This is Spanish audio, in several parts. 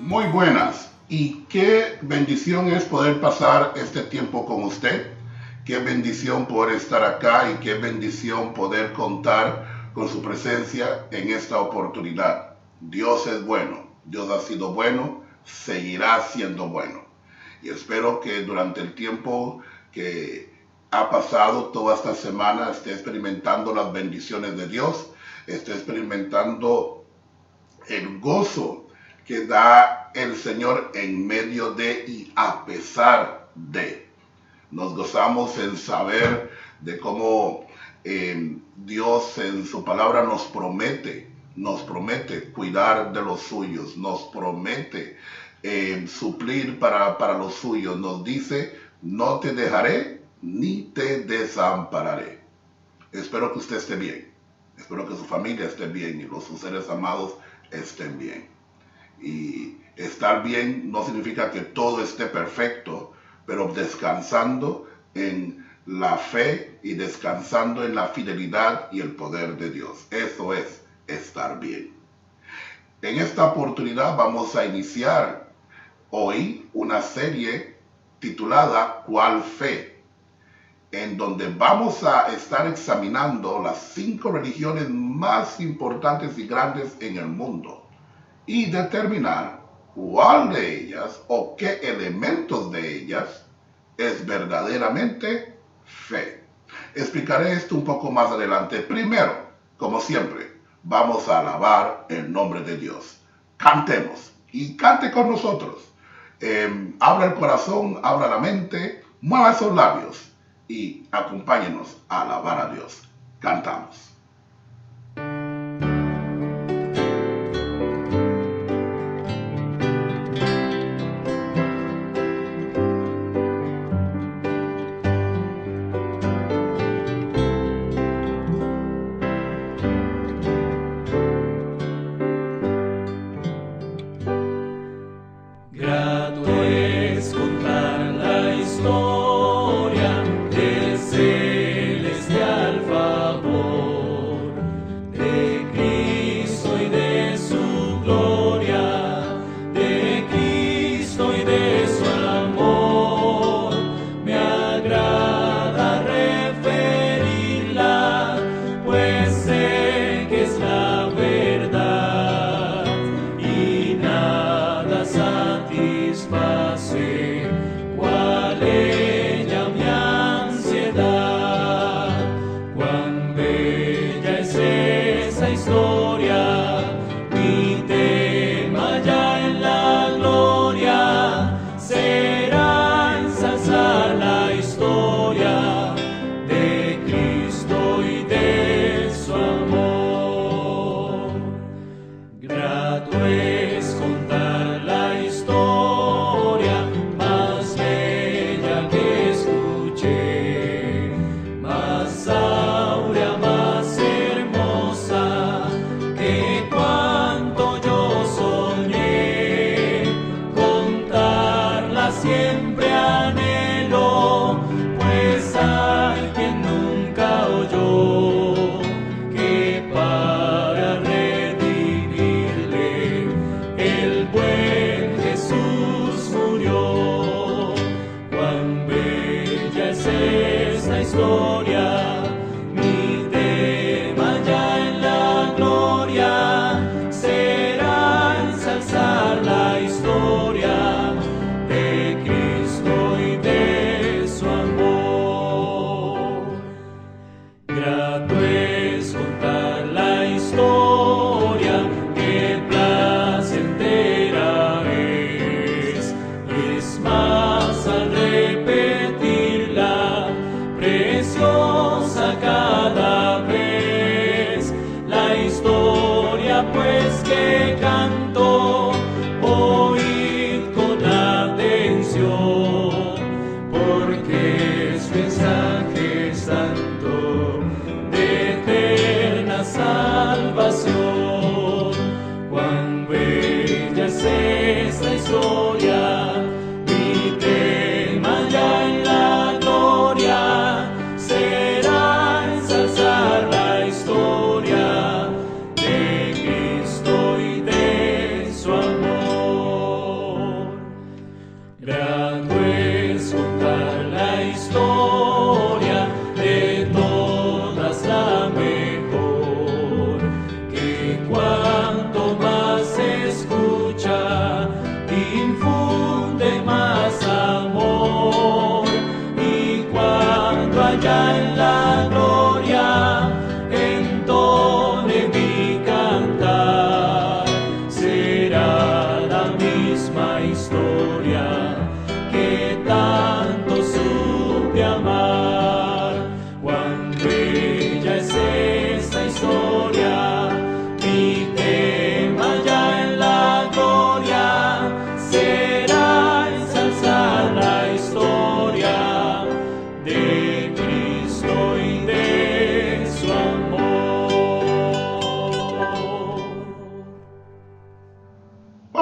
Muy buenas, y qué bendición es poder pasar este tiempo con usted. Qué bendición poder estar acá y qué bendición poder contar con su presencia en esta oportunidad. Dios es bueno, Dios ha sido bueno, seguirá siendo bueno. Y espero que durante el tiempo que ha pasado toda esta semana esté experimentando las bendiciones de Dios, esté experimentando el gozo que da el Señor en medio de y a pesar de. Nos gozamos en saber de cómo Dios en su palabra nos promete cuidar de los suyos, nos promete suplir para los suyos, nos dice, no te dejaré ni te desampararé. Espero que usted esté bien, espero que su familia esté bien y sus seres amados estén bien. Y estar bien no significa que todo esté perfecto, pero descansando en la fe y descansando en la fidelidad y el poder de Dios. Eso es estar bien. En esta oportunidad vamos a iniciar hoy una serie titulada ¿Cuál fe?, en donde vamos a estar examinando las 5 religiones más importantes y grandes en el mundo y determinar cuál de ellas o qué elementos de ellas es verdaderamente fe. Explicaré esto un poco más adelante. Primero, como siempre, vamos a alabar el nombre de Dios. Cantemos y cante con nosotros. Abra el corazón, abra la mente, mueva esos labios y acompáñenos a alabar a Dios. Cantamos. Grato es contar la historia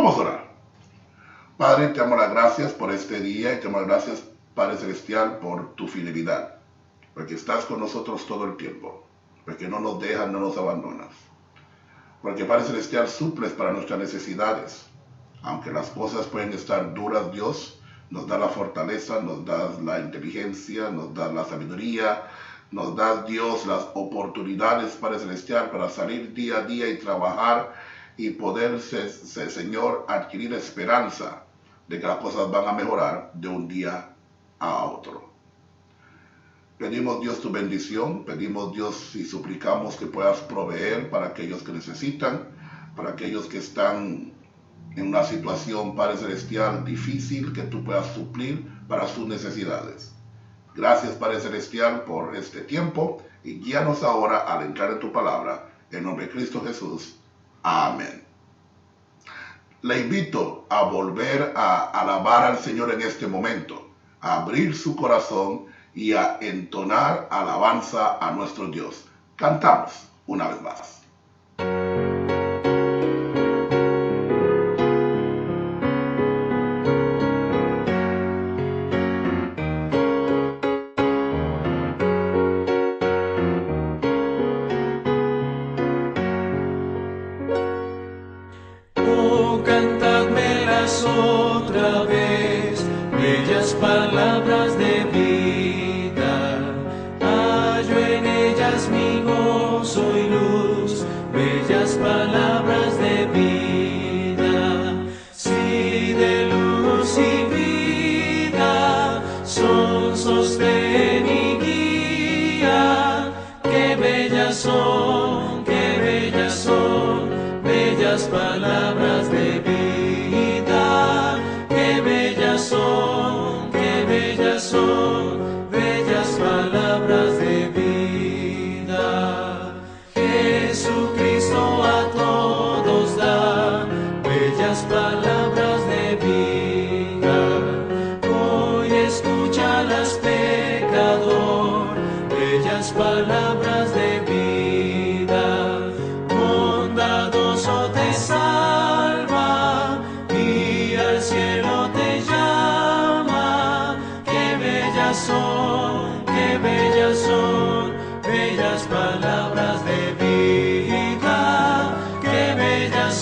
Vamos a orar. Padre, te damos las gracias por este día y te damos las gracias, Padre Celestial, por tu fidelidad, porque estás con nosotros todo el tiempo, porque no nos dejas, no nos abandonas, porque Padre Celestial suples para nuestras necesidades. Aunque las cosas pueden estar duras, Dios nos da la fortaleza, nos da la inteligencia, nos da la sabiduría, nos da Dios las oportunidades, Padre Celestial, para salir día a día y trabajar y poder, Señor, adquirir esperanza de que las cosas van a mejorar de un día a otro. Pedimos, Dios, tu bendición, pedimos, Dios, y suplicamos que puedas proveer para aquellos que necesitan, para aquellos que están en una situación, Padre Celestial, difícil, que tú puedas suplir para sus necesidades. Gracias, Padre Celestial, por este tiempo, y guíanos ahora al entrar en tu palabra, en nombre de Cristo Jesús. Amén. Le invito a volver a alabar al Señor en este momento, a abrir su corazón y a entonar alabanza a nuestro Dios. Cantamos una vez más. Otra vez, bellas palabras de vida, hallo en ellas mi gozo y luz, bellas palabras de vida, sí, de luz y vida, son sostén y guía, qué bellas son, bellas palabras de vida. Bellas palabras de vida. Jesucristo a todos da bellas palabras de vida. Hoy escúchalas, pecador, bellas palabras de vida. Bondadoso te salva y al cielo te llama. Qué bellas son, bellas palabras de vida. Qué bellas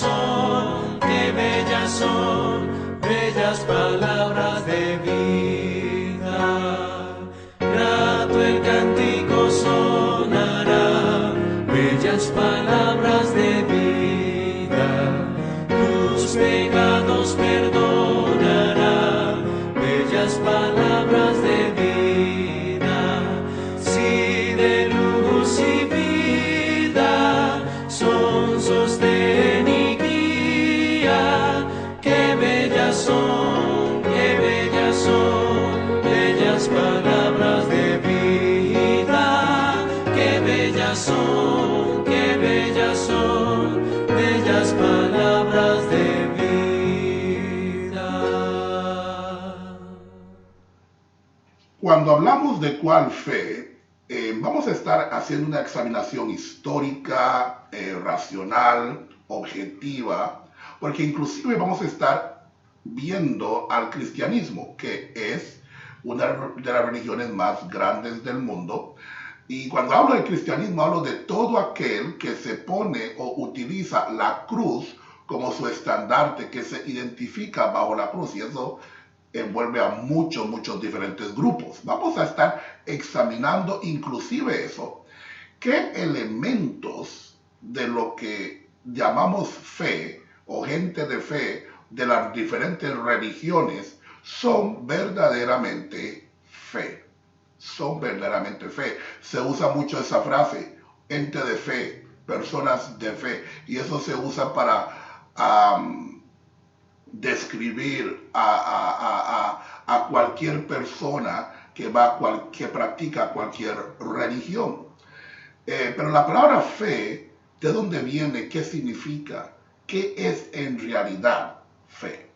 son, bellas palabras de vida. Grato el cántico sonará, bellas palabras de vida. Tus pecados perdonará, bellas palabras de vida. Sí, de luz y vida, son sostén y guía. Qué bellas son, bellas palabras de vida. Qué bellas son, bellas palabras de vida. Cuando hablamos de cuál fe, vamos a estar haciendo una examinación histórica, racional, objetiva, porque inclusive vamos a estar viendo al cristianismo, que es una de las religiones más grandes del mundo. Y cuando hablo de cristianismo, hablo de todo aquel que se pone o utiliza la cruz como su estandarte, que se identifica bajo la cruz, y eso envuelve a muchos diferentes grupos. Vamos a estar examinando inclusive eso. ¿Qué elementos de lo que llamamos fe o gente de fe de las diferentes religiones son verdaderamente fe? Son verdaderamente fe. Se usa mucho esa frase, gente de fe, personas de fe, y eso se usa para describir a cualquier persona que practica cualquier religión. Pero la palabra fe, ¿de dónde viene? ¿Qué significa? ¿Qué es en realidad fe?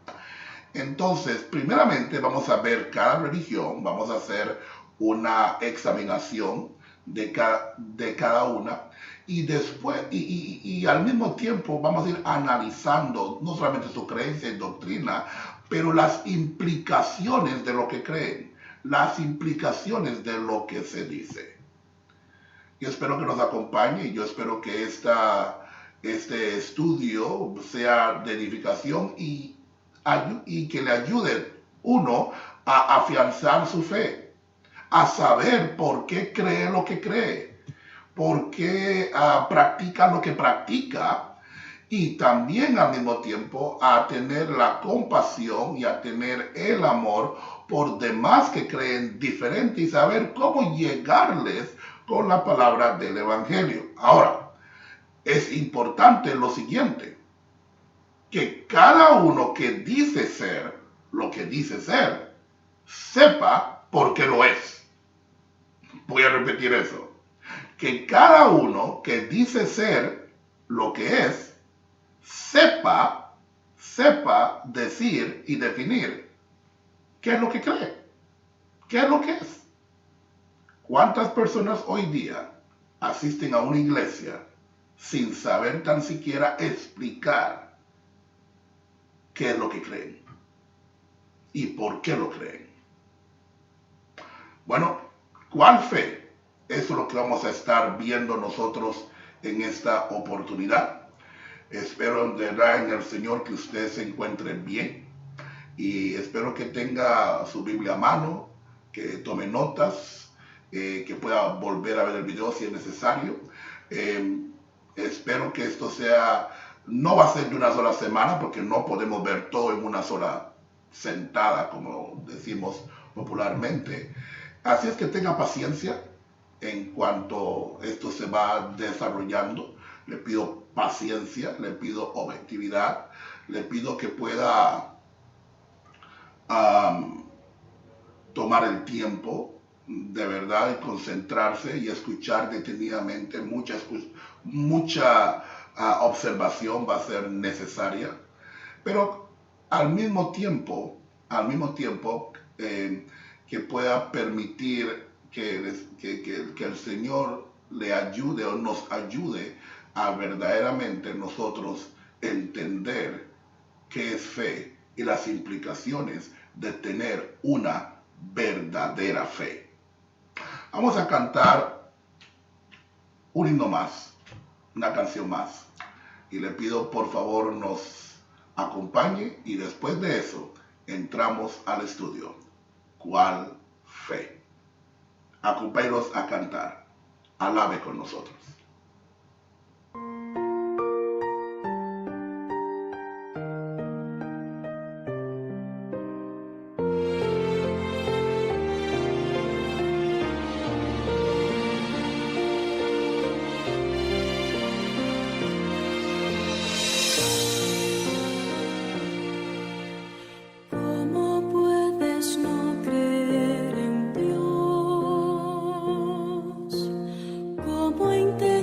Entonces, primeramente vamos a ver cada religión, vamos a hacer una examinación de cada una. Y después, y al mismo tiempo vamos a ir analizando no solamente su creencia y doctrina, pero las implicaciones de lo que creen, las implicaciones de lo que se dice. Yo espero que nos acompañe, yo espero que este estudio sea de edificación y que le ayude uno a afianzar su fe, a saber por qué cree lo que cree, por qué practica lo que practica, y también al mismo tiempo a tener la compasión y a tener el amor por demás que creen diferente y saber cómo llegarles con la palabra del Evangelio. Ahora, es importante lo siguiente, que cada uno que dice ser lo que dice ser, sepa por qué lo es. Voy a repetir eso. Que cada uno que dice ser lo que es, sepa decir y definir qué es lo que cree, qué es lo que es. ¿Cuántas personas hoy día asisten a una iglesia sin saber tan siquiera explicar qué es lo que creen y por qué lo creen? Bueno, ¿cuál fe? Eso es lo que vamos a estar viendo nosotros en esta oportunidad. Espero de verdad en el Señor que usted se encuentre bien y espero que tenga su Biblia a mano, que tome notas, que pueda volver a ver el video si es necesario. Espero que esto no va a ser de una sola semana porque no podemos ver todo en una sola sentada, como decimos popularmente. Así es que tenga paciencia en cuanto esto se va desarrollando. Le pido paciencia, le pido objetividad, le pido que pueda tomar el tiempo de verdad y concentrarse y escuchar detenidamente. Mucha observación va a ser necesaria, pero al mismo tiempo que pueda permitir que el Señor le ayude o nos ayude a verdaderamente nosotros entender qué es fe y las implicaciones de tener una verdadera fe. Vamos a cantar un himno más, una canción más, y le pido por favor nos acompañe y después de eso entramos al estudio. ¿Cuál fe? Acompáñenos a cantar. Alabe con nosotros. ¿Cómo puedes no creer en Dios? ¿Cómo intentas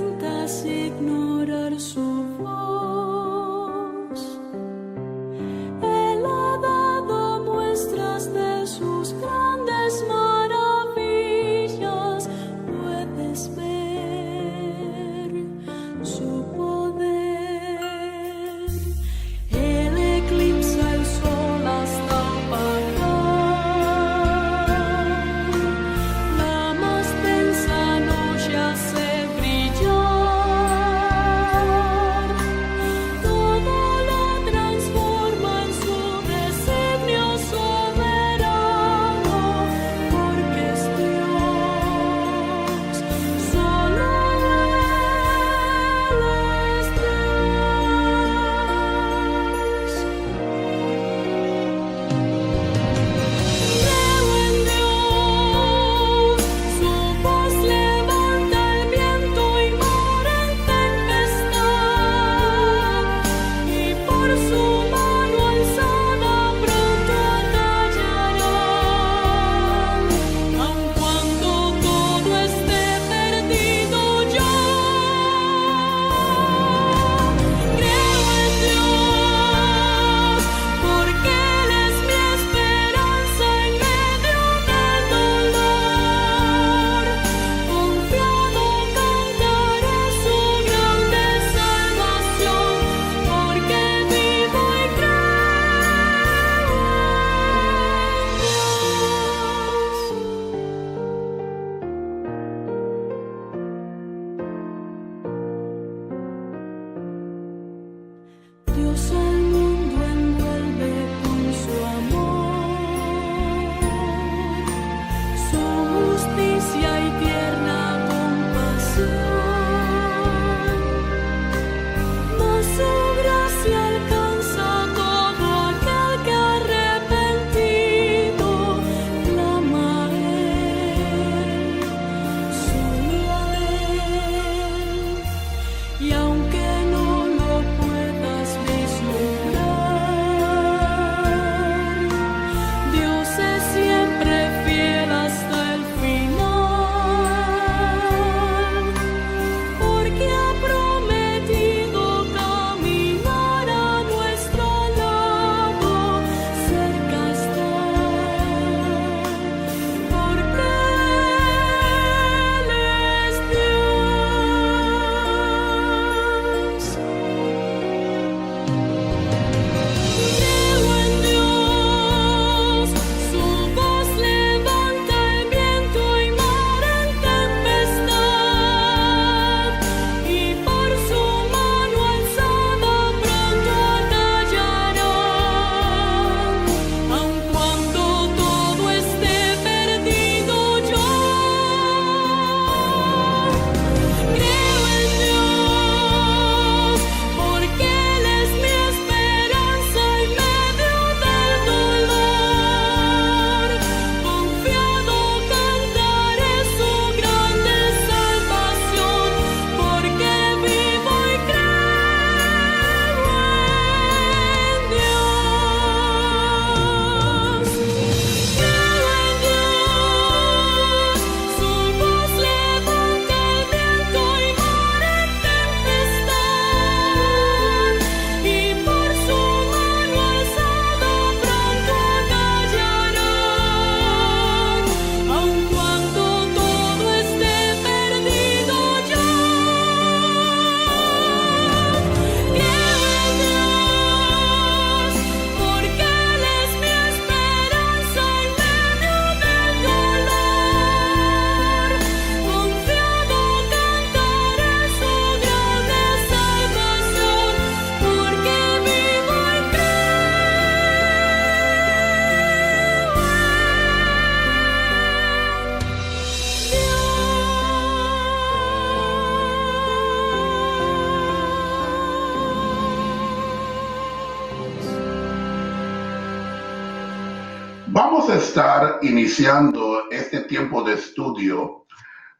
Vamos a estar iniciando este tiempo de estudio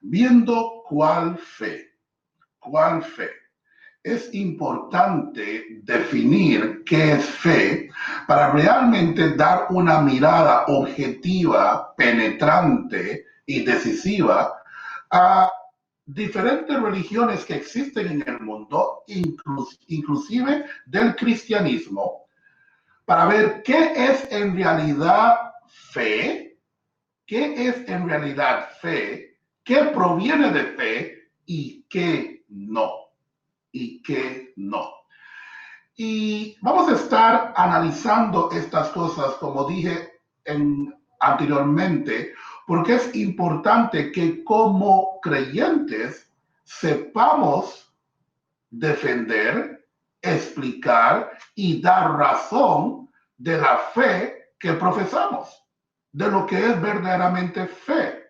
viendo cuál fe. Es importante definir qué es fe para realmente dar una mirada objetiva, penetrante y decisiva a diferentes religiones que existen en el mundo, inclusive del cristianismo, para ver qué es en realidad fe, qué proviene de fe y qué no. Y vamos a estar analizando estas cosas, como dije anteriormente, porque es importante que como creyentes sepamos defender, explicar y dar razón de la fe que profesamos, de lo que es verdaderamente fe.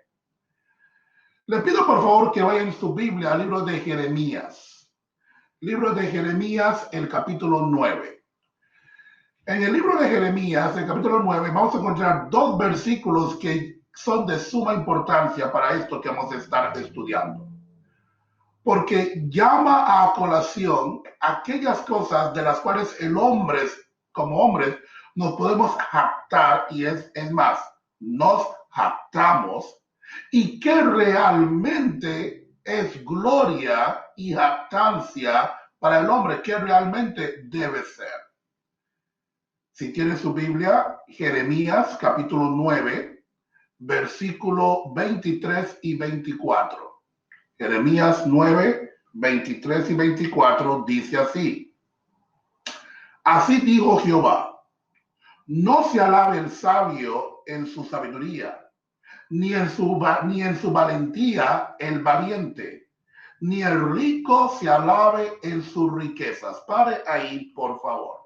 Les pido por favor que vayan en su Biblia al libro de Jeremías. Libro de Jeremías, el capítulo 9. En el libro de Jeremías, el capítulo 9, vamos a encontrar dos versículos que son de suma importancia para esto que vamos a estar estudiando. Porque llama a colación aquellas cosas de las cuales como hombres, nos podemos jactar, y es más, nos jactamos, y que realmente es gloria y jactancia para el hombre, que realmente debe ser. Si tiene su Biblia, Jeremías capítulo 9, versículo 23 y 24. Jeremías 9, 23 y 24 dice así: Así dijo Jehová, no se alabe el sabio en su sabiduría, ni en su valentía el valiente, ni el rico se alabe en sus riquezas. Pare ahí, por favor.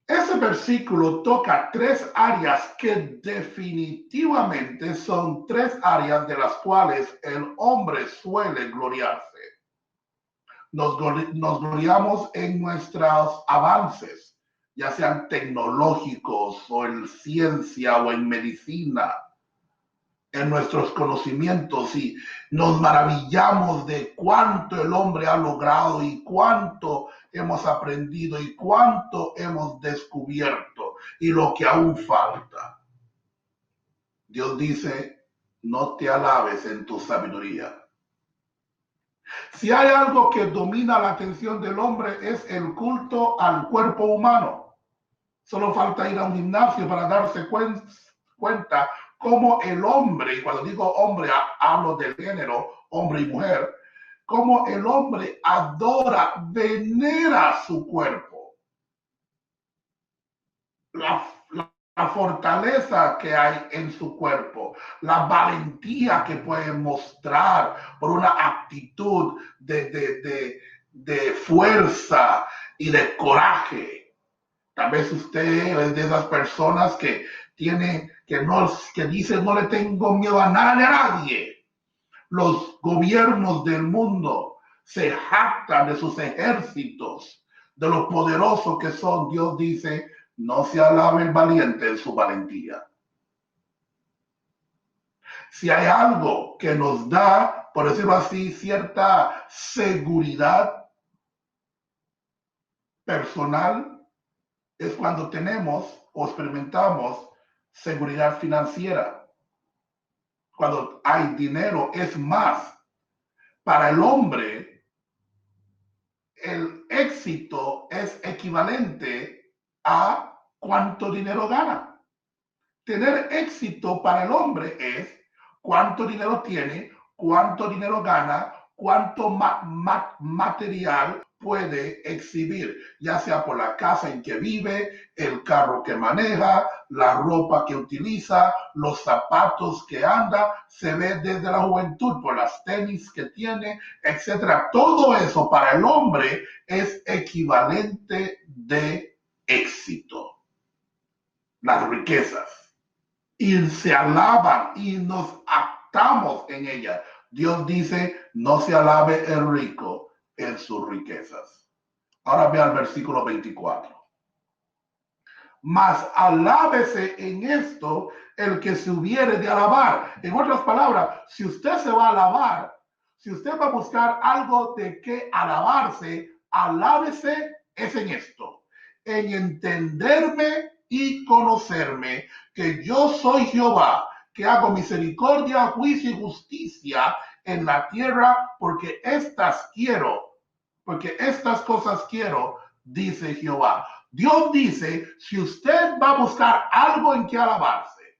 Ese versículo toca tres áreas que definitivamente son tres áreas de las cuales el hombre suele gloriarse. Nos gloriamos en nuestros avances, ya sean tecnológicos o en ciencia o en medicina, en nuestros conocimientos, y nos maravillamos de cuánto el hombre ha logrado y cuánto hemos aprendido y cuánto hemos descubierto y lo que aún falta. Dios dice, no te alabes en tu sabiduría. Si hay algo que domina la atención del hombre es el culto al cuerpo humano. Solo falta ir a un gimnasio para darse cuenta cómo el hombre, y cuando digo hombre hablo del género hombre y mujer, cómo el hombre adora, venera su cuerpo. La fortaleza que hay en su cuerpo, la valentía que puede mostrar por una actitud de fuerza y de coraje. Tal vez usted es de esas personas que dice no le tengo miedo a nada ni a nadie. Los gobiernos del mundo se jactan de sus ejércitos, de lo poderosos que son. Dios dice, no se alabe el valiente en su valentía. Si hay algo que nos da, por decirlo así, cierta seguridad personal, es cuando tenemos o experimentamos seguridad financiera. Cuando hay dinero, es más, para el hombre, el éxito es equivalente a cuánto dinero gana. Tener éxito para el hombre es cuánto dinero tiene, cuánto dinero gana, cuánto material puede exhibir, ya sea por la casa en que vive, el carro que maneja, la ropa que utiliza, los zapatos que anda, se ve desde la juventud por las tenis que tiene, etcétera. Todo eso para el hombre es equivalente de éxito. Las riquezas. Y se alaban y nos actamos en ellas. Dios dice, no se alabe el rico en sus riquezas. Ahora ve al versículo 24. mas alábese en esto el que se hubiere de alabar. En otras palabras, si usted se va a alabar, si usted va a buscar algo de que alabarse, alábese es en esto, en entenderme y conocerme, que yo soy Jehová, que hago misericordia, juicio y justicia en la tierra, porque estas cosas quiero, dice Jehová. Dios dice, si usted va a buscar algo en que alabarse,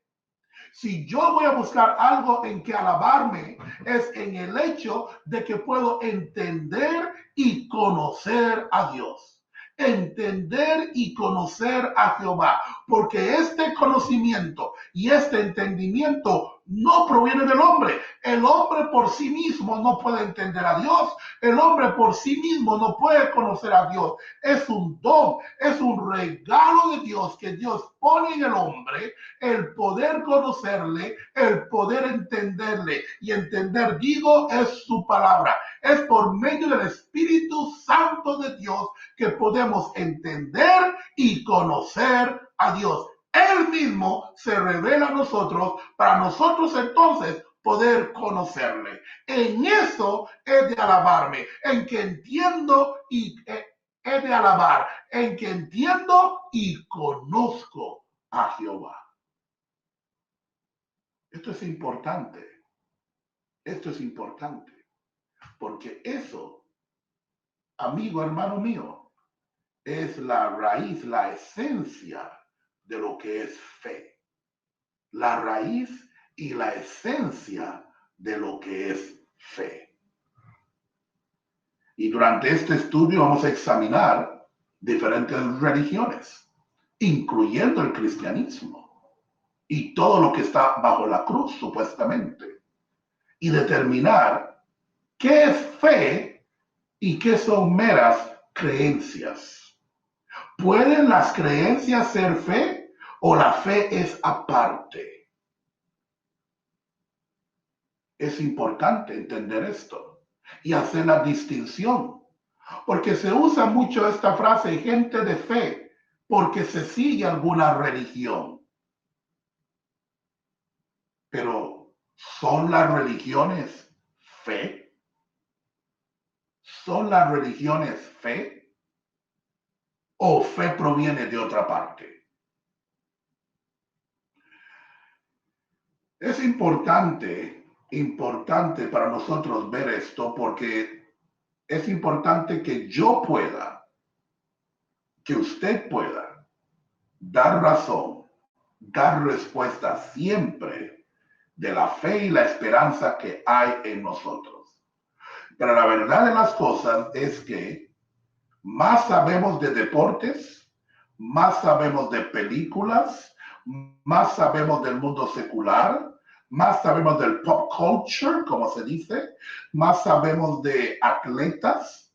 si yo voy a buscar algo en que alabarme, es en el hecho de que puedo entender y conocer a Dios. Entender y conocer a Jehová, porque este conocimiento y este entendimiento no proviene del hombre. El hombre por sí mismo no puede entender a Dios. El hombre por sí mismo no puede conocer a Dios. Es un don, es un regalo de Dios que Dios pone en el hombre, el poder conocerle, el poder entenderle. Y entender, digo, es su palabra. Es por medio del Espíritu Santo de Dios que podemos entender y conocer a Dios. Él mismo se revela a nosotros para nosotros entonces poder conocerle. En eso he de alabarme, en que entiendo y he de alabar, en que entiendo y conozco a Jehová. Esto es importante. Esto es importante. Porque eso, amigo, hermano mío, es la raíz, la esencia de lo que es fe. La raíz y la esencia de lo que es fe. Y durante este estudio vamos a examinar diferentes religiones, incluyendo el cristianismo y todo lo que está bajo la cruz, supuestamente, y determinar qué es fe y qué son meras creencias. ¿Pueden las creencias ser fe o la fe es aparte? Es importante entender esto y hacer la distinción, porque se usa mucho esta frase, gente de fe, porque se sigue alguna religión. Pero ¿son las religiones fe? ¿Son las religiones fe? ¿O fe proviene de otra parte? Es importante para nosotros ver esto, porque es importante que yo pueda, que usted pueda dar razón, dar respuesta siempre de la fe y la esperanza que hay en nosotros. Pero la verdad de las cosas es que más sabemos de deportes, más sabemos de películas, más sabemos del mundo secular, más sabemos del pop culture, como se dice, más sabemos de atletas,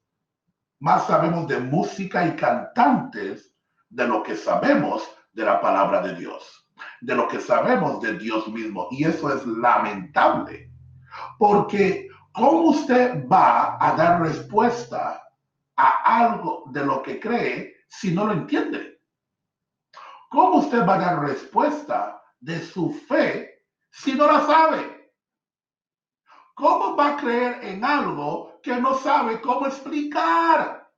más sabemos de música y cantantes de lo que sabemos de la palabra de Dios, de lo que sabemos de Dios mismo. Y eso es lamentable, porque ¿cómo usted va a dar respuesta a algo de lo que cree si no lo entiende? ¿Cómo usted va a dar respuesta de su fe si no la sabe? ¿Cómo va a creer en algo que no sabe cómo explicar?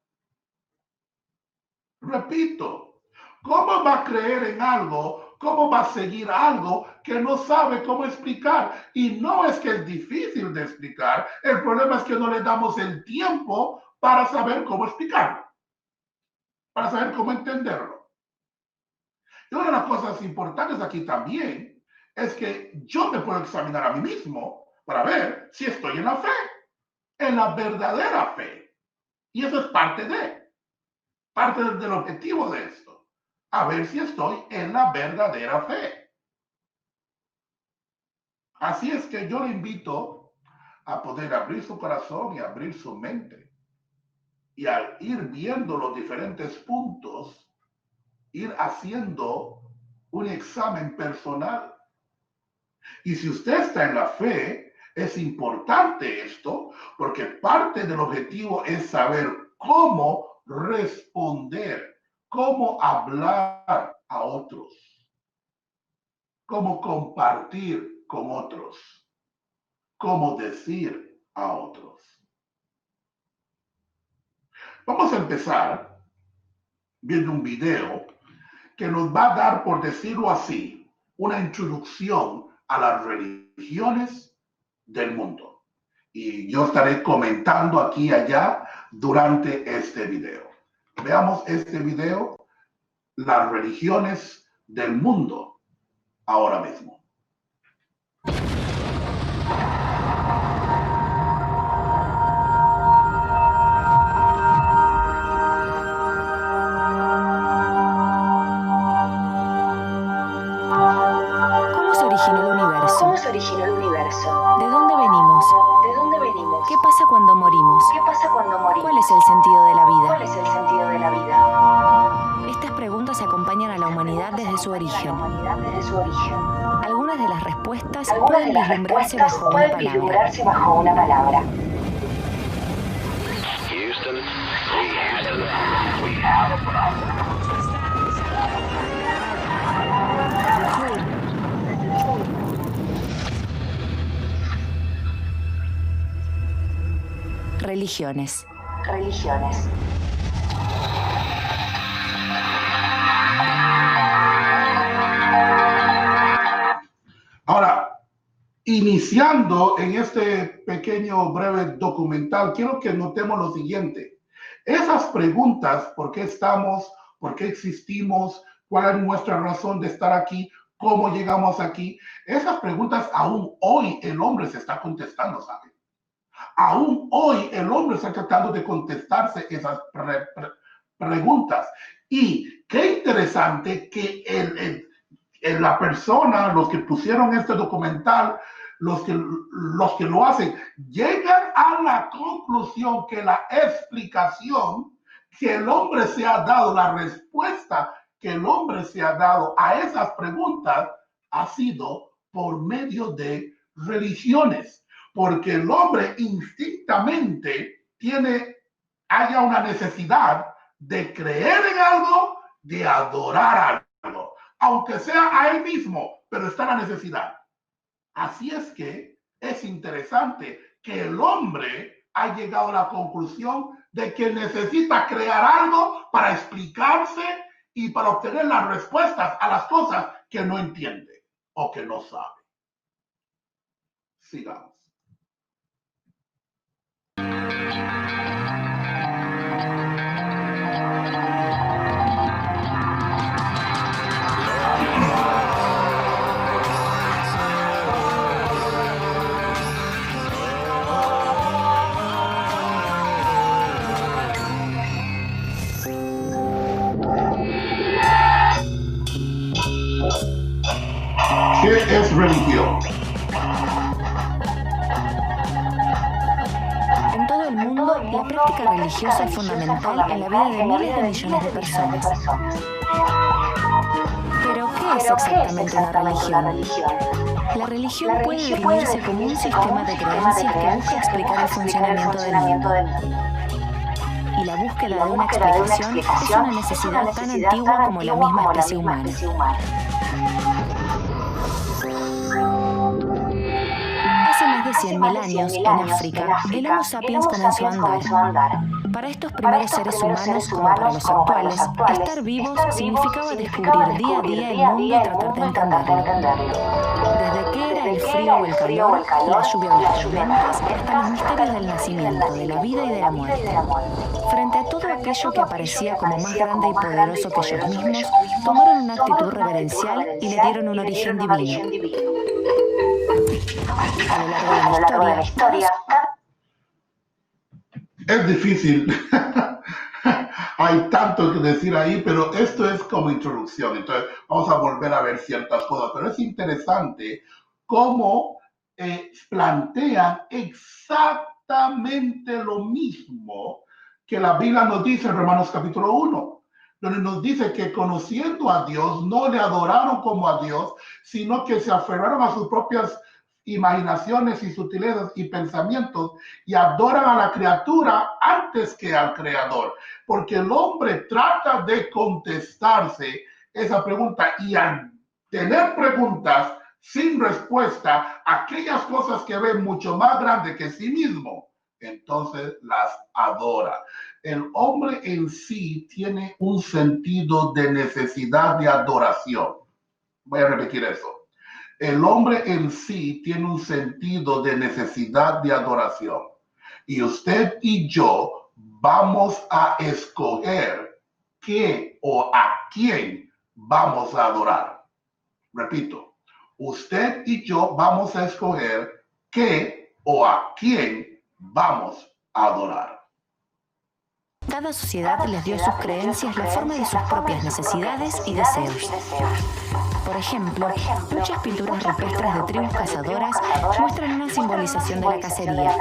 Repito, ¿cómo va a creer en algo? ¿Cómo va a seguir algo que no sabe cómo explicar? Y no es que es difícil de explicar, el problema es que no le damos el tiempo para saber cómo explicarlo, para saber cómo entenderlo. Y una de las cosas importantes aquí también es que yo me puedo examinar a mí mismo para ver si estoy en la fe, en la verdadera fe. Y eso es parte del objetivo de esto. A ver si estoy en la verdadera fe. Así es que yo le invito a poder abrir su corazón y abrir su mente. Y al ir viendo los diferentes puntos, ir haciendo un examen personal. Y si usted está en la fe, es importante esto, porque parte del objetivo es saber cómo responder, cómo hablar a otros, cómo compartir con otros, cómo decir a otros. Vamos a empezar viendo un video que nos va a dar, por decirlo así, una introducción a las religiones del mundo. Y yo estaré comentando aquí y allá durante este video. Veamos este video, las religiones del mundo, ahora mismo. ¿Cómo se originó el universo? ¿Cómo se originó el universo? ¿De dónde venimos? ¿De dónde venimos? ¿Qué pasa cuando morimos? ¿Qué pasa cuando morimos? ¿Cuál es el sentido de la ¿Cuál vida? es el sentido de la vida? Estas preguntas acompañan a la humanidad desde su La origen. humanidad desde su origen. Algunas de las respuestas Algunas pueden de las vislumbrarse respuestas bajo una pueden palabra. vislumbrarse bajo una palabra. Houston, we have a problem. Religiones. Religiones. Ahora, iniciando en este pequeño breve documental, quiero que notemos lo siguiente. Esas preguntas, ¿por qué estamos? ¿Por qué existimos? ¿Cuál es nuestra razón de estar aquí? ¿Cómo llegamos aquí? Esas preguntas aún hoy el hombre se está contestando, ¿saben? Aún hoy el hombre está tratando de contestarse esas preguntas. Y qué interesante que la persona, los que pusieron este documental, los que lo hacen, llegan a la conclusión que la explicación que el hombre se ha dado, la respuesta que el hombre se ha dado a esas preguntas ha sido por medio de religiones, porque el hombre instintamente haya una necesidad de creer en algo, de adorar algo, aunque sea a él mismo, pero está la necesidad. Así es que es interesante que el hombre ha llegado a la conclusión de que necesita crear algo para explicarse y para obtener las respuestas a las cosas que no entiende o que no sabe. Sigamos. ¿Qué es religión? En todo el mundo, la práctica religiosa es fundamental en la vida de miles de millones de personas. Pero, ¿qué es exactamente una religión? La religión puede definirse como un sistema de creencias que busca explicar el funcionamiento del mundo. Y la búsqueda de una explicación es una necesidad tan antigua como la misma especie humana. Hace más de 100.000 años, en África, el Homo sapiens comenzó a andar. Para estos primeros seres humanos, como para los actuales, estar vivos significaba descubrir día a día el mundo y tratar de entenderlo. Desde qué era el frío o el calor, la lluvia o las tormentas, hasta los misterios del nacimiento, de la vida y de la muerte. Frente a todo aquello que aparecía como más grande y poderoso que ellos mismos, tomaron una actitud reverencial y le dieron un origen divino. A lo largo de la historia, es difícil. Hay tanto que decir ahí, pero esto es como introducción. Entonces, vamos a volver a ver ciertas cosas. Pero es interesante cómo plantean exactamente lo mismo que la Biblia nos dice en Romanos capítulo 1, donde nos dice que conociendo a Dios, no le adoraron como a Dios, sino que se aferraron a sus propias imaginaciones y sutilezas y pensamientos y adoran a la criatura antes que al creador, porque el hombre trata de contestarse esa pregunta y al tener preguntas sin respuesta, aquellas cosas que ve mucho más grandes que sí mismo, entonces las adora. El hombre en sí tiene un sentido de necesidad de adoración. Voy a repetir eso. El hombre en sí tiene un sentido de necesidad de adoración. Y usted y yo vamos a escoger qué o a quién vamos a adorar. Repito, usted y yo vamos a escoger qué o a quién vamos a adorar. Cada sociedad les dio a sus creencias la forma de sus propias necesidades y deseos. Por ejemplo, muchas pinturas rupestres de tribus cazadoras muestran una simbolización de la cacería.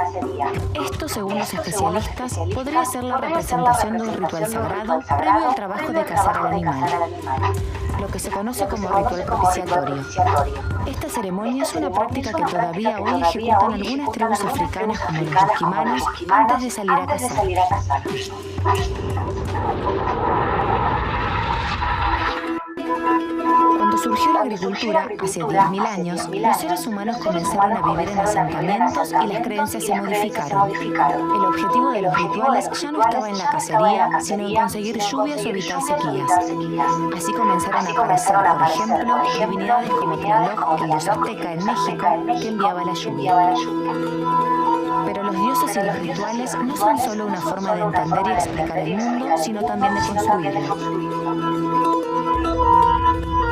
Esto, según los especialistas, podría ser la representación de un ritual sagrado previo al trabajo de cazar al animal, lo que se conoce como ritual propiciatorio. Esta ceremonia es una práctica que todavía hoy ejecutan algunas tribus africanas como los Yuquimanos antes de salir a cazar. Cuando surgió la agricultura, hace 10.000 años, los seres humanos comenzaron a vivir en asentamientos y las creencias se modificaron. El objetivo de los rituales ya no estaba en la cacería, sino en conseguir lluvias o evitar sequías. Así comenzaron a aparecer, por ejemplo, divinidades como Tlaloc, el dios azteca en México, que enviaba la lluvia. Pero los dioses y los rituales no son solo una forma de entender y explicar el mundo, sino también de construirlo.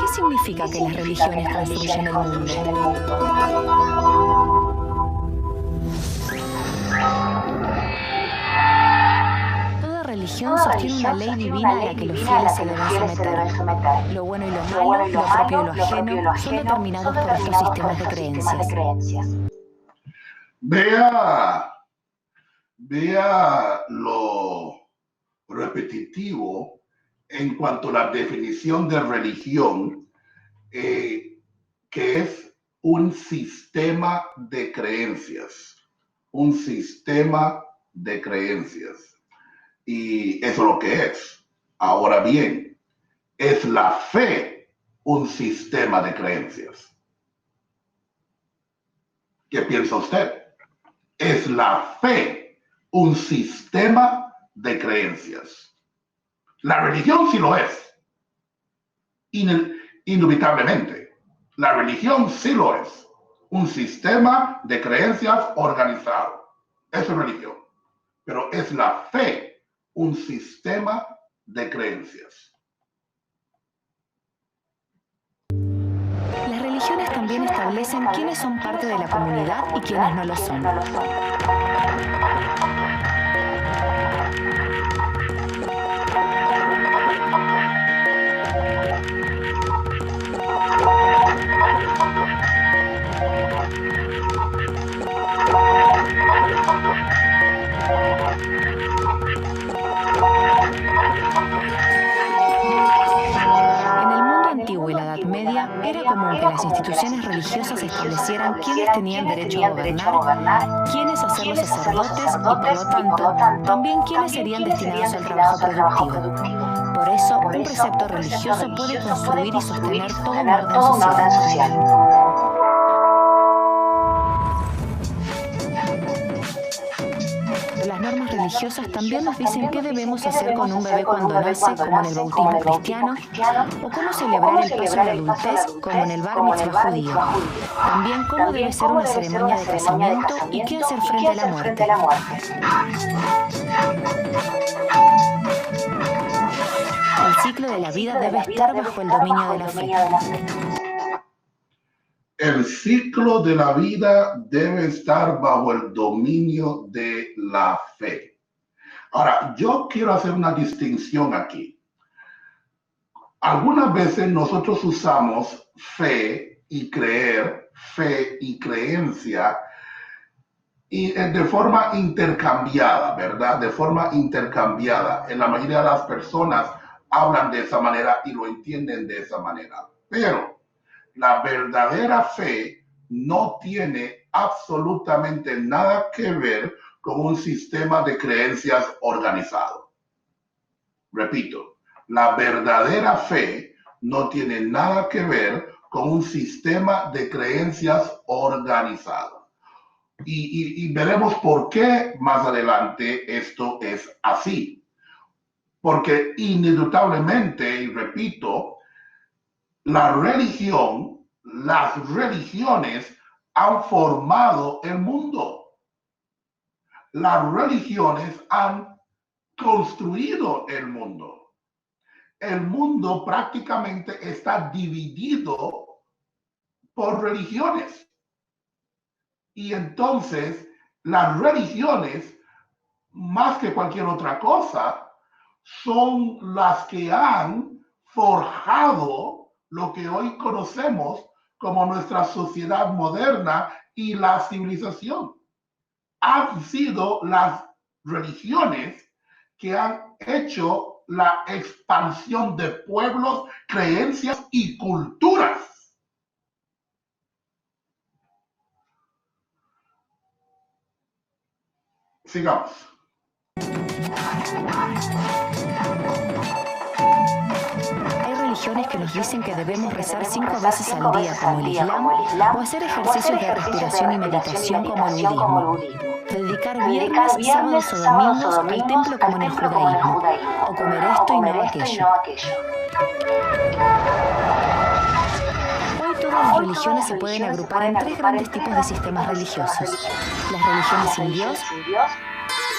¿Qué significa que las religiones construyen el mundo? Toda religión sostiene una ley divina a la que los fieles se deben someter. Lo bueno y lo malo, lo propio y lo ajeno, son determinados por estos sistemas de creencias. Vea lo repetitivo en cuanto a la definición de religión, que es un sistema de creencias. Un sistema de creencias. Y eso es lo que es. Ahora bien, ¿es la fe un sistema de creencias? ¿Qué piensa usted? ¿Es la fe un sistema de creencias? La religión sí lo es. Indubitablemente. La religión sí lo es. Un sistema de creencias organizado. Eso es religión. Pero ¿es la fe un sistema de creencias? Las religiones también establecen quiénes son parte de la comunidad y quiénes no lo son. Y la Edad Media, era común que las instituciones religiosas establecieran quiénes tenían derecho a gobernar, quiénes a ser los sacerdotes y, por lo tanto, también quiénes serían destinados al trabajo productivo. Por eso, un precepto religioso puede construir y sostener todo un orden social. Las normas religiosas también nos dicen qué debemos hacer con un bebé cuando nace, como en el bautismo cristiano, o cómo celebrar el paso a la adultez, como en el bar mitzvah judío. También cómo debe ser una ceremonia de casamiento y qué hacer frente a la muerte. El ciclo de la vida debe estar bajo el dominio de la fe. El ciclo de la vida debe estar bajo el dominio de la fe. Ahora, yo quiero hacer una distinción aquí. Algunas veces nosotros usamos fe y creer, fe y creencia, y de forma intercambiada, ¿verdad? De forma intercambiada. En la mayoría de las personas hablan de esa manera y lo entienden de esa manera. Pero la verdadera fe no tiene absolutamente nada que ver con un sistema de creencias organizado. Repito, la verdadera fe no tiene nada que ver con un sistema de creencias organizado. Y veremos por qué más adelante esto es así. Porque inevitablemente, y repito, las religiones han formado el mundo. Las religiones han construido el mundo. El mundo prácticamente está dividido por religiones. Y entonces, las religiones, más que cualquier otra cosa, son las que han forjado lo que hoy conocemos como nuestra sociedad moderna y la civilización. Han sido las religiones que han hecho la expansión de pueblos, creencias y culturas. Sigamos. Hay religiones que nos dicen que debemos rezar 5 veces al día como el Islam o hacer ejercicios de respiración y meditación como el budismo. Dedicar viernes, sábados o domingos al templo como en el judaísmo. O comer esto y no aquello. Hoy todas las religiones se pueden agrupar en 3 grandes tipos de sistemas religiosos. Las religiones sin Dios,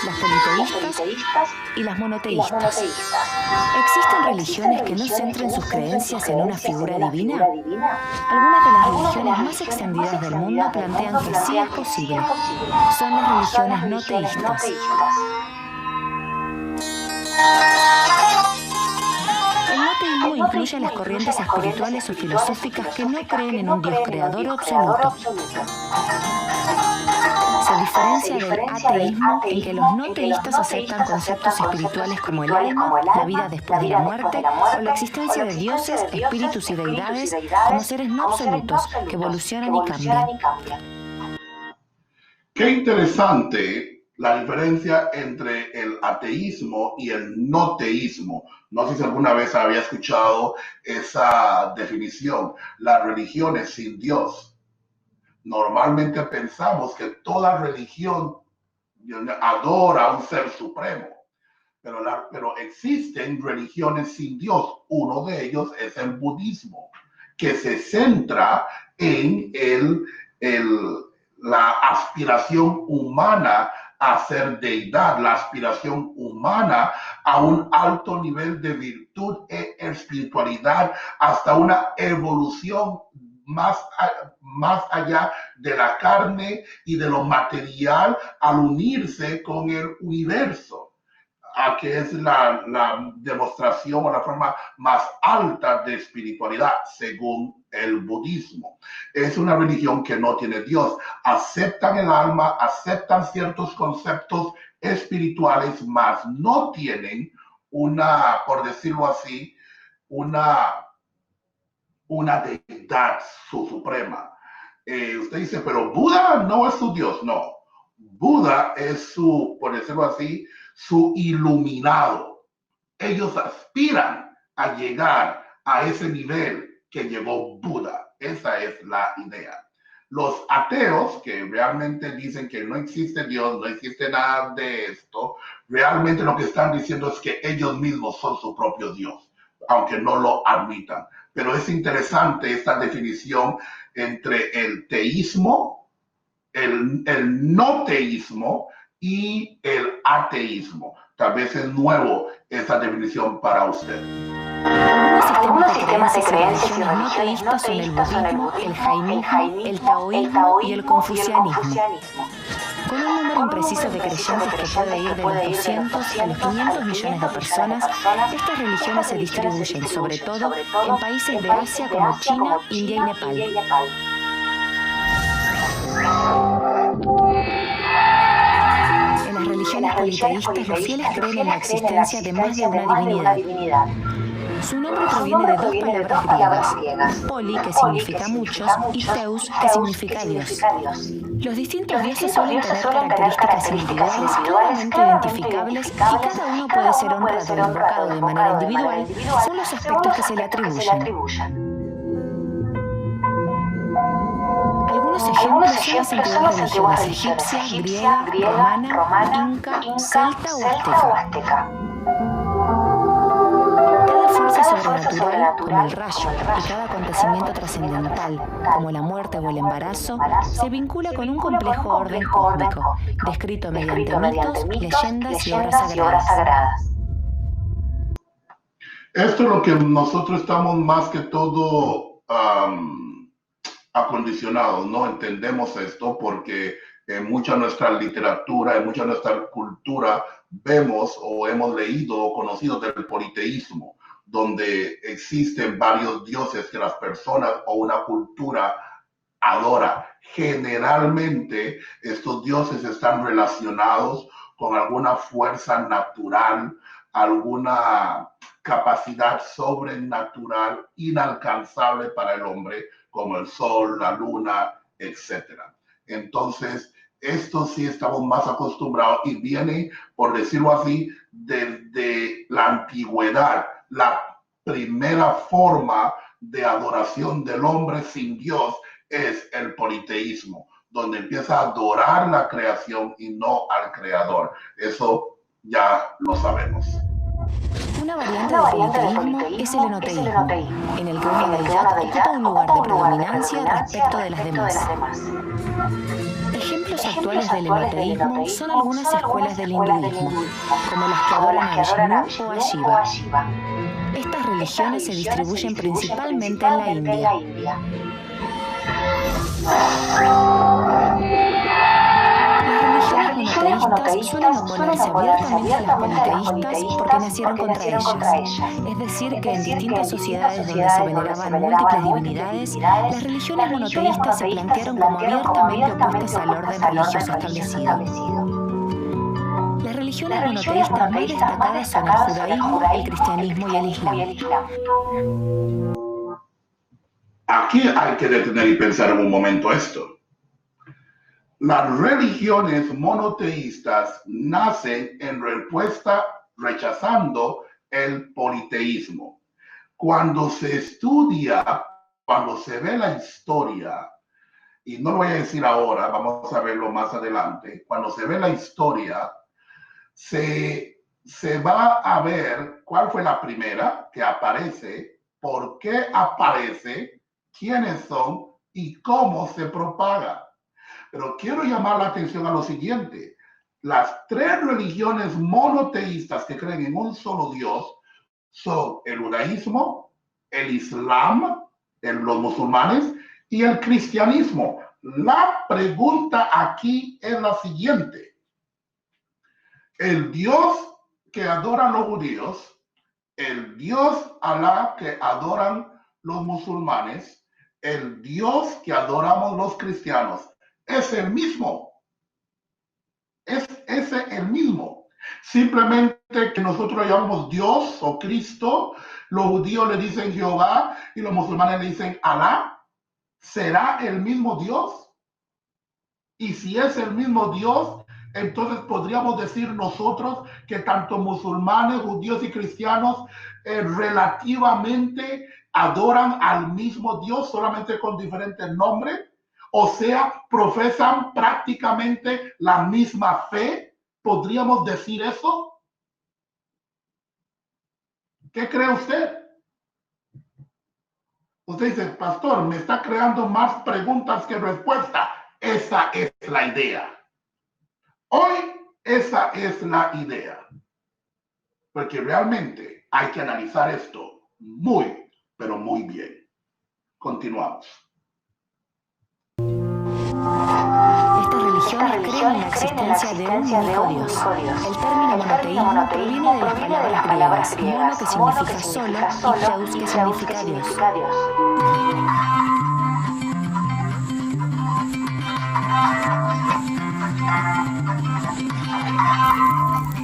las politeístas y las monoteístas. ¿Existen religiones que no centren sus creencias en una figura divina? Algunas de las religiones más extendidas del mundo plantean que sí es posible. Son las religiones no teístas. El no teísmo incluye a las corrientes espirituales o filosóficas que no creen en un Dios creador absoluto. Se diferencia del ateísmo en que los no teístas aceptan conceptos espirituales como el alma, la vida después de la muerte o la existencia de dioses, espíritus y deidades como seres no absolutos que evolucionan y cambian. Qué interesante la diferencia entre el ateísmo y el no teísmo. No sé si alguna vez había escuchado esa definición. Las religiones sin Dios. Normalmente pensamos que toda religión adora a un ser supremo, pero existen religiones sin Dios. Uno de ellos es el budismo, que se centra en la aspiración humana a ser deidad, la aspiración humana a un alto nivel de virtud e espiritualidad, hasta una evolución más allá de la carne y de lo material, al unirse con el universo, que es la demostración o la forma más alta de espiritualidad, según el budismo. Es una religión que no tiene Dios. Aceptan el alma, aceptan ciertos conceptos espirituales, mas no tienen por decirlo así, una deidad suprema. Usted dice, pero Buda no es su Dios. No, Buda es por decirlo así, su iluminado. Ellos aspiran a llegar a ese nivel que llegó Buda. Esa es la idea. Los ateos, que realmente dicen que no existe Dios, no existe nada de esto, realmente lo que están diciendo es que ellos mismos son su propio Dios, aunque no lo admitan. Pero es interesante esta definición entre el teísmo, el no teísmo y el ateísmo. Tal vez es nuevo esa definición para usted. Algunos sistemas de creencias y religiones no teístas son el budismo, el jainismo, el taoísmo y el confucianismo. Con un número impreciso de creyentes que puede ir de los 200 a los 500 millones de personas, estas religiones se distribuyen sobre todo en países de Asia como China, India y Nepal. En las religiones politeístas, los fieles creen en la existencia de más de una divinidad. Su nombre proviene de dos palabras griegas, poli, que significa muchos, y Zeus, que significa Dios. Los distintos dioses suelen tener características individuales claramente identificables y cada uno puede ser honrado o invocado de manera individual según los aspectos que se le atribuyen. Algunos ejemplos son las antiguas religiones egipcia, griega, romana, inca, celta o azteca. Cada fuerza sobrenatural, como el rayo, y cada acontecimiento trascendental, como la muerte o el embarazo, se vincula con un complejo orden cósmico, descrito mediante mitos, leyendas y obras sagradas. Esto es lo que nosotros estamos más que todo acondicionados, ¿no? Entendemos esto porque en mucha de nuestra literatura, en mucha de nuestra cultura, vemos o hemos leído o conocido del politeísmo, donde existen varios dioses que las personas o una cultura adora. Generalmente estos dioses están relacionados con alguna fuerza natural, alguna capacidad sobrenatural inalcanzable para el hombre, como el sol, la luna, etc. Entonces, esto sí estamos más acostumbrados y viene, por decirlo así, desde la antigüedad. La primera forma de adoración del hombre sin Dios es el politeísmo, donde empieza a adorar la creación y no al creador. Eso ya lo sabemos. Una variante del politeísmo es el enoteísmo, en el que una deidad ocupa un lugar de predominancia respecto de las demás. Ejemplos actuales del enoteísmo son algunas escuelas del hinduismo, como las que adoran a Vishnu o a Shiva. Estas religiones se distribuyen principalmente en la India. Las religiones monoteístas suelen oponerse abiertamente a las politeístas porque nacieron contra ellas. Es decir, que en distintas sociedades donde se veneraban múltiples divinidades, las religiones monoteístas se plantearon como abiertamente opuestas al orden religioso establecido. Las religiones monoteístas más destacadas son el judaísmo, el cristianismo y el islam. Aquí hay que detener y pensar en un momento esto. Las religiones monoteístas nacen en respuesta rechazando el politeísmo. Cuando se estudia, cuando se ve la historia, y no lo voy a decir ahora, vamos a verlo más adelante, cuando se ve la historia, se va a ver cuál fue la primera que aparece, por qué aparece, quiénes son y cómo se propaga. Pero quiero llamar la atención a lo siguiente. Las tres religiones monoteístas que creen en un solo Dios son el judaísmo, el islam, los musulmanes y el cristianismo. La pregunta aquí es la siguiente. El Dios que adoran los judíos, el Dios Alá que adoran los musulmanes, el Dios que adoramos los cristianos, es el mismo. Es ese el mismo. Simplemente que nosotros lo llamamos Dios o Cristo, los judíos le dicen Jehová y los musulmanes le dicen Alá. ¿Será el mismo Dios? Y si es el mismo Dios, entonces podríamos decir nosotros que tanto musulmanes, judíos y cristianos relativamente adoran al mismo Dios, solamente con diferentes nombres. O sea, profesan prácticamente la misma fe. ¿Podríamos decir eso? ¿Qué cree usted? Usted dice, pastor, me está creando más preguntas que respuestas. Esa es la idea. Hoy, esa es la idea. Porque realmente hay que analizar esto muy, pero muy bien. Continuamos. Estas religiones creen en la existencia de un único Dios. El término monoteísmo proviene de las palabras griegas, mono que significa solo y Zeus que significa Dios.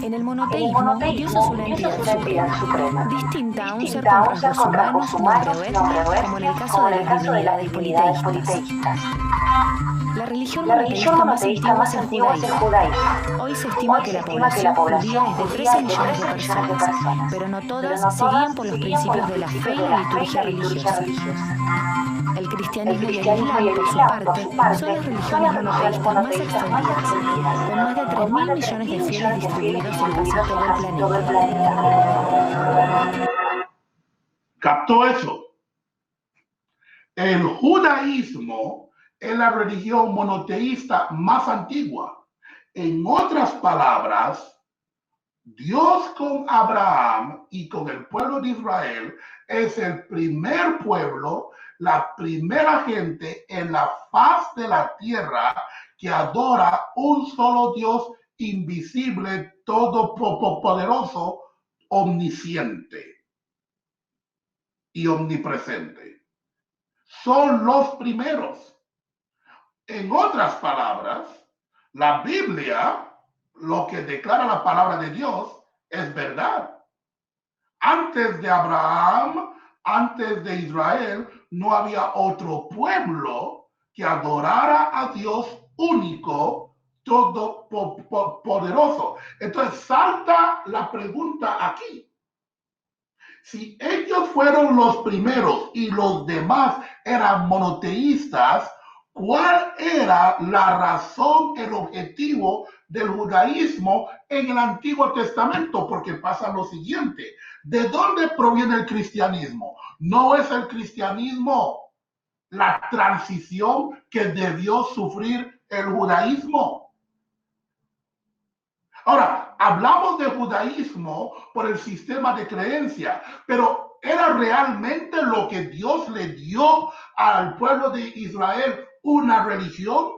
En el monoteísmo, Dios es una entidad suprema, distinta a un ser con rasgos humanos, nombre o etnia, como en el caso de las divinidades politeístas. La religión monoteísta más antigua es el judaísmo. Hoy se estima que la población judía es de 13 millones de personas, pero no todas se guían por los principios de la fe y la liturgia religiosa. El cristianismo y el islam, por su parte, son las religiones monoteístas más extendidas, con más de 3.000 millones de fieles distribuidos en casi todo el planeta. ¿Captó eso? El judaísmo es la religión monoteísta más antigua. En otras palabras, Dios con Abraham y con el pueblo de Israel es el primer pueblo, la primera gente en la faz de la tierra que adora un solo Dios invisible, todopoderoso, omnisciente y omnipresente. Son los primeros. En otras palabras, la Biblia, lo que declara la palabra de Dios, es verdad. Antes de Abraham, antes de Israel, no había otro pueblo que adorara a Dios único, todopoderoso. Entonces salta la pregunta aquí. Si ellos fueron los primeros y los demás eran monoteístas, ¿cuál era la razón, el objetivo del judaísmo en el Antiguo Testamento? Porque pasa lo siguiente. ¿De dónde proviene el cristianismo? No es el cristianismo la transición que debió sufrir el judaísmo. Ahora, hablamos de judaísmo por el sistema de creencia, pero ¿era realmente lo que Dios le dio al pueblo de Israel una religión?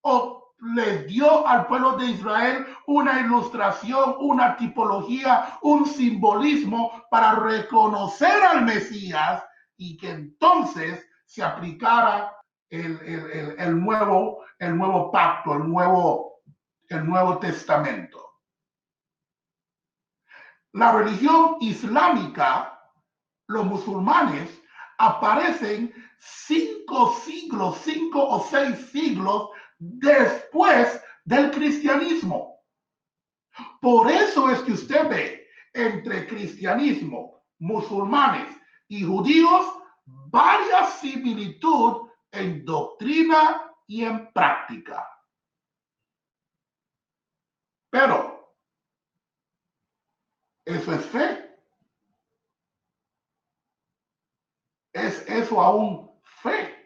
¿O les dio al pueblo de Israel una ilustración, una tipología, un simbolismo para reconocer al Mesías y que entonces se aplicara el nuevo pacto, el Nuevo Testamento? La religión islámica, los musulmanes, aparecen 5 o 6 siglos después del cristianismo. Por eso es que usted ve entre cristianismo, musulmanes y judíos varias similitudes en doctrina y en práctica. Pero eso es fe. ¿Es eso aún fe?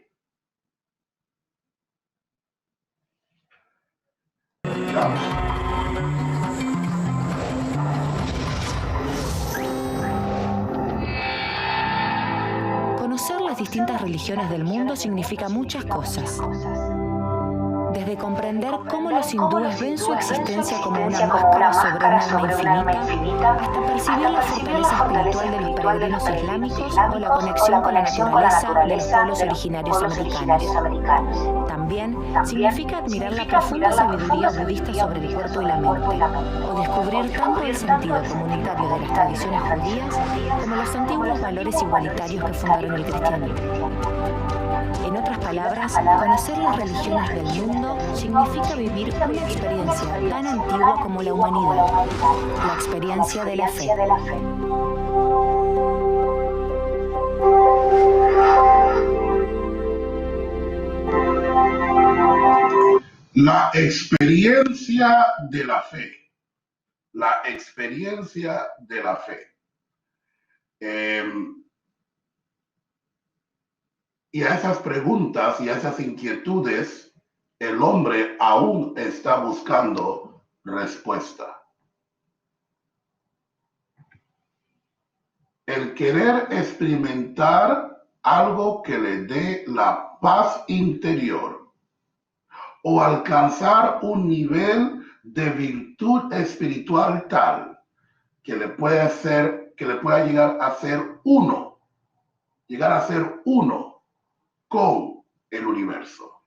Conocer las distintas religiones del mundo significa muchas cosas. Desde comprender cómo los hindúes ven su existencia como una máscara sobre un alma infinita, hasta percibir la fortaleza espiritual de los peregrinos islámicos o la conexión con la naturaleza de los pueblos originarios americanos. También significa admirar la profunda sabiduría budista sobre el cuerpo y la mente, o descubrir tanto el sentido comunitario de las tradiciones judías como los antiguos valores igualitarios que fundaron el cristianismo. En otras palabras, conocer las religiones del mundo significa vivir una experiencia tan antigua como la humanidad, la experiencia de la fe. La experiencia de la fe. La experiencia de la fe. Y a esas preguntas y a esas inquietudes, el hombre aún está buscando respuesta. El querer experimentar algo que le dé la paz interior o alcanzar un nivel de virtud espiritual tal que le pueda llegar a ser uno con el universo.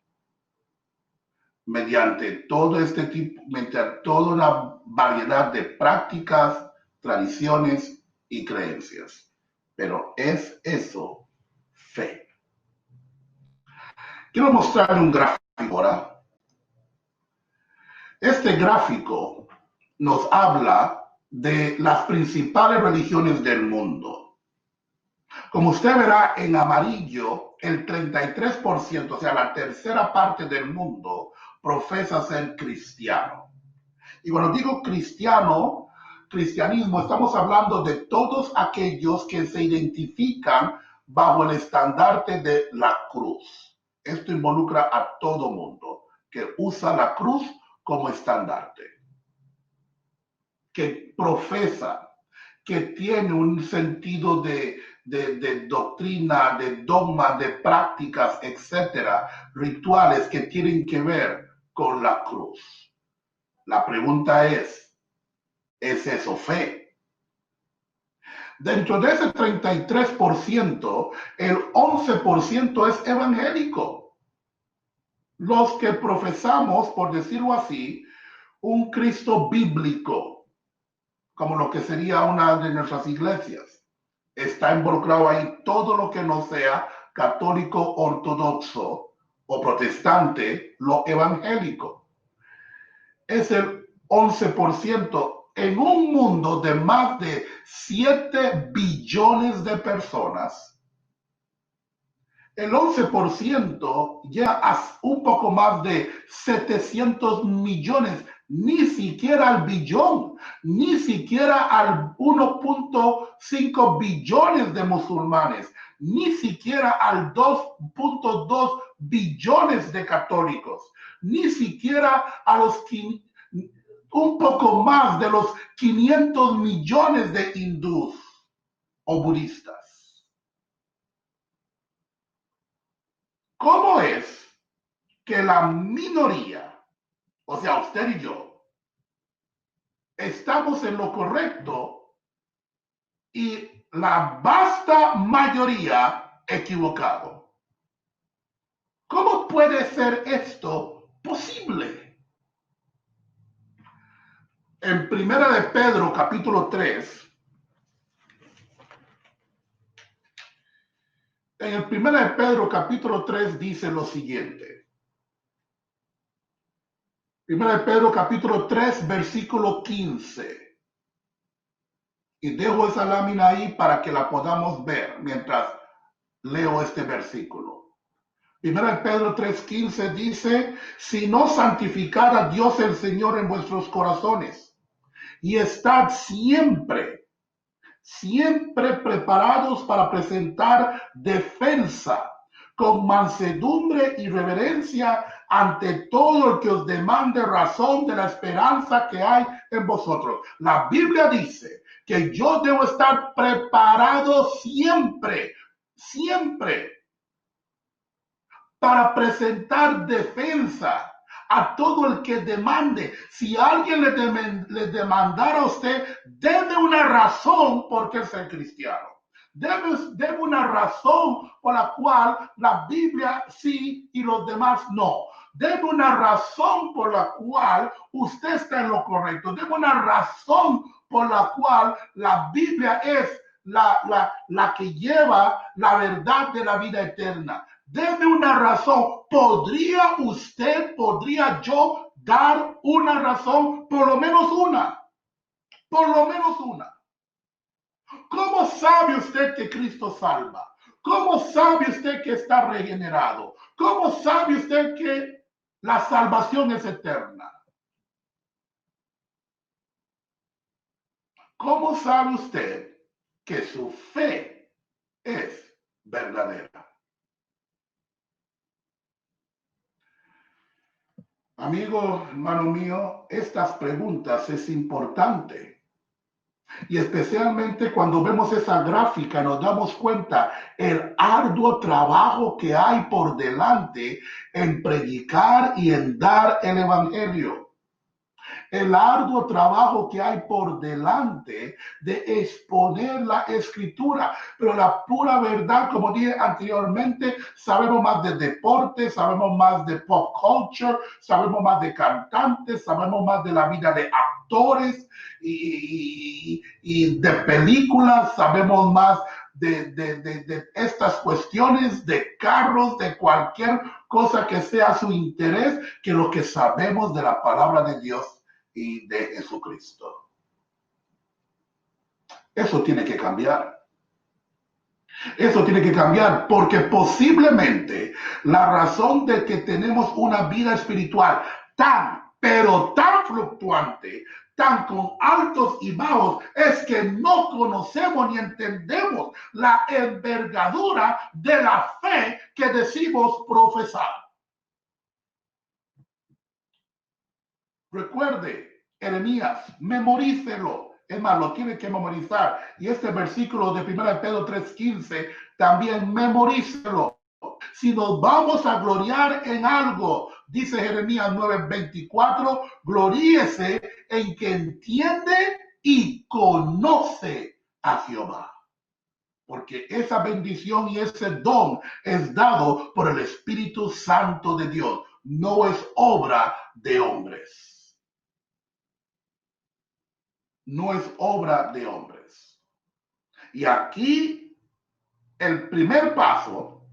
mediante todo este tipo, mediante toda una variedad de prácticas, tradiciones y creencias. Pero ¿es eso fe? Quiero mostrarle un gráfico ahora. Este gráfico nos habla de las principales religiones del mundo. Como usted verá en amarillo, el 33%, o sea, la tercera parte del mundo, profesa ser cristiano. Y cuando digo cristianismo, estamos hablando de todos aquellos que se identifican bajo el estandarte de la cruz. Esto involucra a todo mundo que usa la cruz como estandarte, que profesa, que tiene un sentido de doctrina, de dogma, de prácticas, etcétera, rituales que tienen que ver con la cruz. La pregunta ¿es eso fe? Dentro de ese 33%, el 11% es evangélico. Los que profesamos, por decirlo así, un Cristo bíblico, como lo que sería una de nuestras iglesias. Está involucrado ahí todo lo que no sea católico, ortodoxo o protestante, lo evangélico. Es el 11% en un mundo de más de 7 billones de personas. El 11% llega a un poco más de 700 millones, ni siquiera al billón, ni siquiera al 1.5 billones de musulmanes, ni siquiera al 2.2 billones de católicos, ni siquiera a los un poco más de los 500 millones de hindús o budistas. ¿Cómo es que la minoría, o sea, usted y yo, estamos en lo correcto y la vasta mayoría equivocado? ¿Cómo puede ser esto posible? En Primera de Pedro, capítulo 3, en el Primera de Pedro, capítulo 3, dice lo siguiente. Primera de Pedro, capítulo 3, versículo 15. Y dejo esa lámina ahí para que la podamos ver mientras leo este versículo. Primera de Pedro 3:15 dice, si no santificad a Dios el Señor en vuestros corazones, y estad siempre preparados para presentar defensa con mansedumbre y reverencia ante todo el que os demande razón de la esperanza que hay en vosotros. La Biblia dice que yo debo estar preparado siempre para presentar defensa a todo el que demande. Si alguien le demandara a usted, deme una razón por qué ser cristiano. Deme una razón por la cual la Biblia sí y los demás no. Deme una razón por la cual usted está en lo correcto. Deme una razón por la cual la Biblia es la que lleva la verdad de la vida eterna. Deme una razón. ¿Podría yo dar una razón? Por lo menos una. Por lo menos una. ¿Cómo sabe usted que Cristo salva? ¿Cómo sabe usted que está regenerado? ¿Cómo sabe usted que la salvación es eterna? ¿Cómo sabe usted que su fe es verdadera? Amigo, hermano mío, estas preguntas es importante. Y especialmente cuando vemos esa gráfica nos damos cuenta el arduo trabajo que hay por delante en predicar y en dar el evangelio. el arduo trabajo que hay por delante de exponer la escritura. Pero la pura verdad, como dije anteriormente, sabemos más de deporte, sabemos más de pop culture, sabemos más de cantantes, sabemos más de la vida de actores y de películas, sabemos más de estas cuestiones, de carros, de cualquier cosa que sea su interés, que lo que sabemos de la palabra de Dios y de Jesucristo. Eso tiene que cambiar. Eso tiene que cambiar, porque posiblemente la razón de que tenemos una vida espiritual pero tan fluctuante, tan con altos y bajos, es que no conocemos ni entendemos la envergadura de la fe que decimos profesar. Recuerde, Jeremías, memorícelo. Es más, lo tiene que memorizar. Y este versículo de 1 Pedro 3:15, también memorícelo. Si nos vamos a gloriar en algo, dice Jeremías 9:24, gloríese en que entiende y conoce a Jehová. Porque esa bendición y ese don es dado por el Espíritu Santo de Dios. No es obra de hombres. No es obra de hombres. Y aquí el primer paso,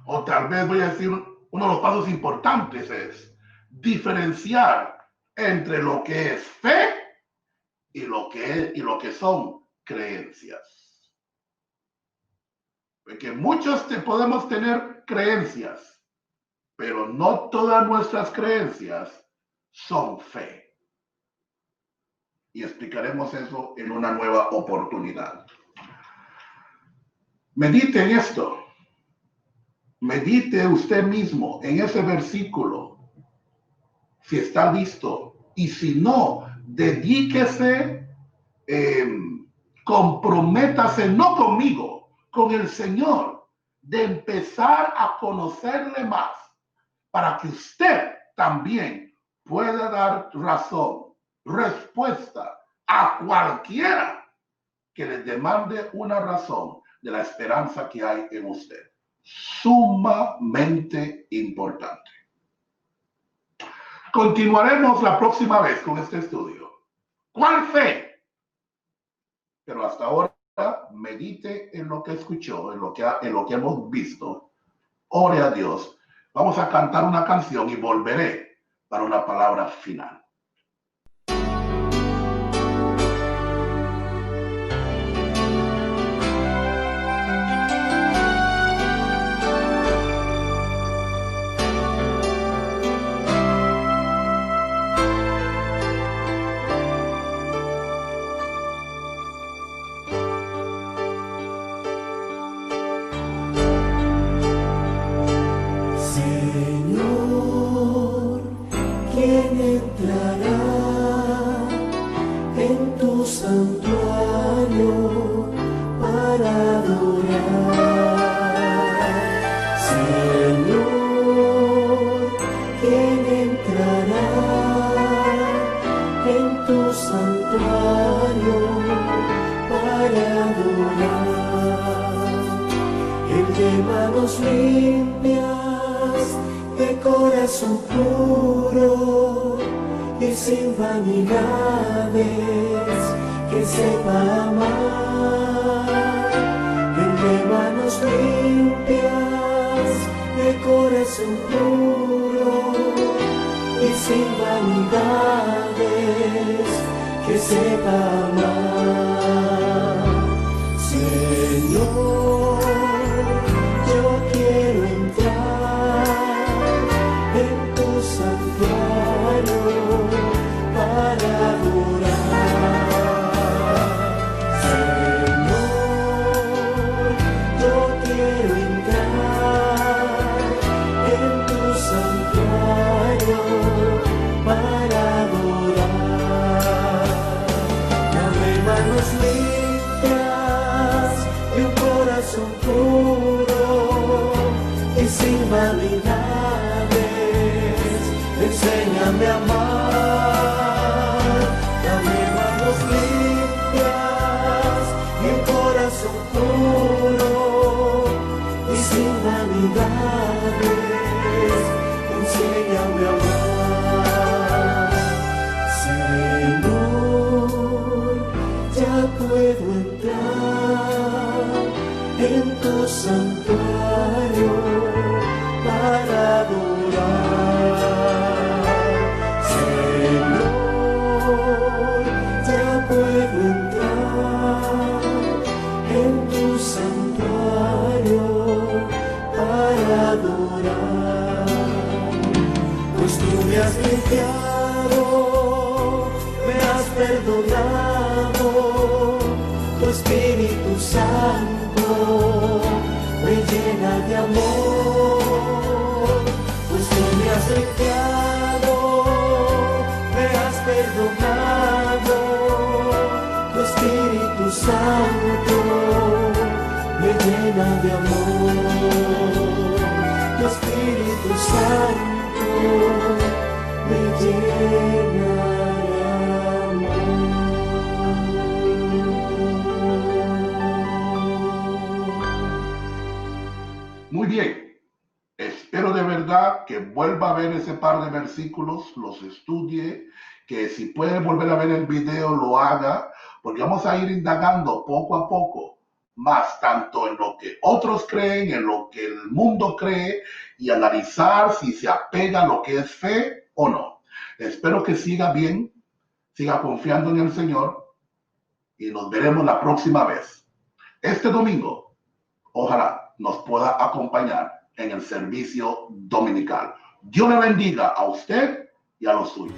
o tal vez voy a decir uno de los pasos importantes, es diferenciar entre lo que es fe y lo que son creencias. Porque muchos podemos tener creencias, pero no todas nuestras creencias son fe. Y explicaremos eso en una nueva oportunidad. Medite en esto. Medite usted mismo en ese versículo, si está listo. Y si no, dedíquese, comprométase, no conmigo, con el Señor, de empezar a conocerle más, para que usted también pueda dar razón, respuesta a cualquiera que le demande una razón de la esperanza que hay en usted. Sumamente importante. Continuaremos la próxima vez con este estudio. ¿Cuál fe? Pero hasta ahora medite en lo que escuchó, en lo que hemos visto. Ore a Dios. Vamos a cantar una canción y volveré para una palabra final. Limpias, de corazón puro y sin vanidades, que sepa amar. El de manos limpias, de corazón puro y sin vanidades, que sepa amar. Señor, yo quiero entrar en tu santuario para adorar. Señor, yo quiero entrar en tu santuario para adorar. Dame manos libres calamidades, enséñame a amar. Señor, ya puedo entrar en tu santuario para adorar. Señor, ya puedo entrar en tu santuario para adorar. Pues tú me has limpiado, me has perdonado, tu Espíritu Santo me llena de amor. Pues tú me has limpiado, me has perdonado, tu Espíritu Santo me llena de amor. Tu Espíritu Santo me llena de amor. Muy bien. Espero de verdad que vuelva a ver ese par de versículos, los estudie, que si puede volver a ver el video lo haga, porque vamos a ir indagando poco a poco más tanto en lo que otros creen, en lo que el mundo cree y analizar si se apega a lo que es fe o no. Espero que siga bien, siga confiando en el Señor y nos veremos la próxima vez. Este domingo, ojalá nos pueda acompañar en el servicio dominical. Dios le bendiga a usted y a los suyos.